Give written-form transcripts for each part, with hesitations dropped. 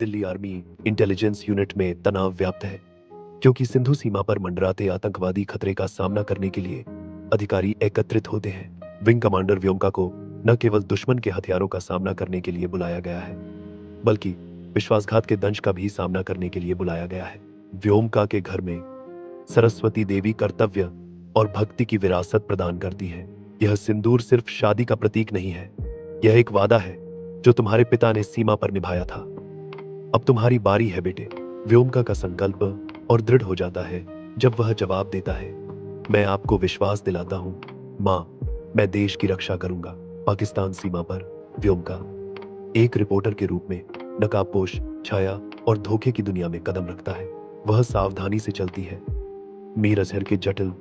Delhi army intelligence unit में तनाव व्याप्त है, क्योंकि सिंधु सीमा पर मंडराते आतंकवादी खतरे का सामना करने के लिए अधिकारी एकत्रित होते हैं। विंग कमांडर व्योमका को न केवल दुश्मन के हथियारों का सामना करने के लिए बुलाया गया है, बल्कि विश्वासघात के दंश का भी सामना करने के लिए बुलाया गया है। व्योमका के घर में सरस्वती देवी कर्तव्य और भक्ति की विरासत प्रदान करती है। यह सिंदूर सिर्फ शादी का प्रतीक नहीं है, यह एक वादा है जो तुम्हारे पिता ने सीमा पर निभाया था। अब तुम्हारी बारी है बेटे। व्योमका का संकल्प और दृढ़ हो जाता है जब वह जवाब देता है, मैं आपको विश्वास दिलाता हूं मां, मैं देश की रक्षा करूंगा। पाकिस्तान सीमा पर व्योमका एक रिपोर्टर के रूप में नकाबपोश, छाया और धोखे की दुनिया में कदम रखता है। वह सावधानी से चलती है, मीर अजहर के जटिल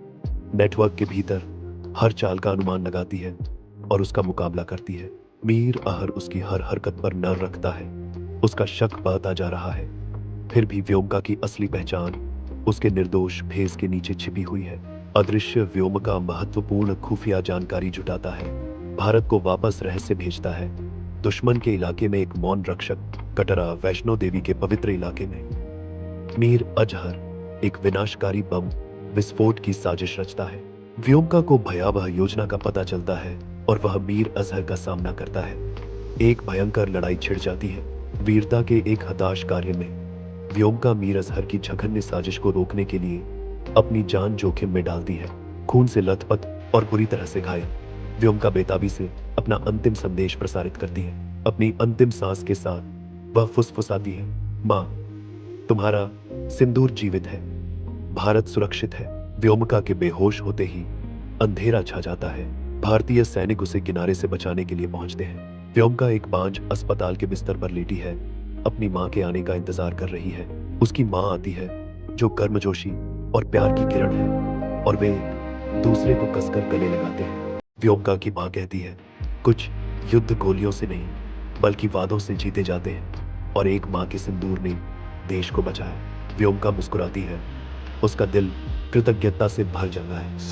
नेटवर्क के भीतर हर चाल का अनुमान लगाती है और उसका मुकाबला करती है। मीर अहर उसकी हर हरकत पर नजर रखता है, उसका शक बढ़ता जा रहा है। फिर भी व्योमका की असली पहचान उसके निर्दोष भेस के नीचे छिपी हुई है। अदृश्य व्योमका महत्वपूर्ण खुफिया जानकारी जुटाता है, भारत को वापस रहस्य भेजता है। दुश्मन के इलाके में एक मौन रक्षक, कटरा वैष्णो देवी के पवित्र इलाके में मीर अजहर एक विनाशकारी बम विस्फोट की साजिश रचता है। व्योमका को भयावह योजना का पता चलता है और वह मीर अजहर का सामना करता है। एक भयंकर लड़ाई छिड़ जाती है। वीरता के एक हताश कार्य में व्योमका मीर अजहर की जघन्य साजिश को रोकने के लिए अपनी जान जोखिम में डालती है। खून से लथपथ और बुरी तरह से घायल व्योमका बेताबी से अपना अंतिम संदेश प्रसारित करती है। अपनी अंतिम सांस के साथ वह फुसफुसाती है, मां, तुम्हारा सिंदूर जीवित है, भारत सुरक्षित है। व्योमका के बेहोश होते ही अंधेरा छा जाता है। भारतीय सैनिक उसे किनारे से बचाने के लिए पहुंचते हैं। व्योमका एक बांझ अस्पताल के बिस्तर पर लेटी है, अपनी मां के आने का इंतजार कर रही है। उसकी मां आती है, जो गर्मजोशी और प्यार की किरण है, और वे दूसरे को कसकर गले लगाते हैं। व्योमका की मां कहती है, कुछ युद्ध गोलियों से नहीं, बल्कि वादों से जीते जाते हैं, और एक मां के सिंदूर ने देश को बचाया। व्योमका मुस्कुराती है, उसका दिल कृतज्ञता से भर जाता है।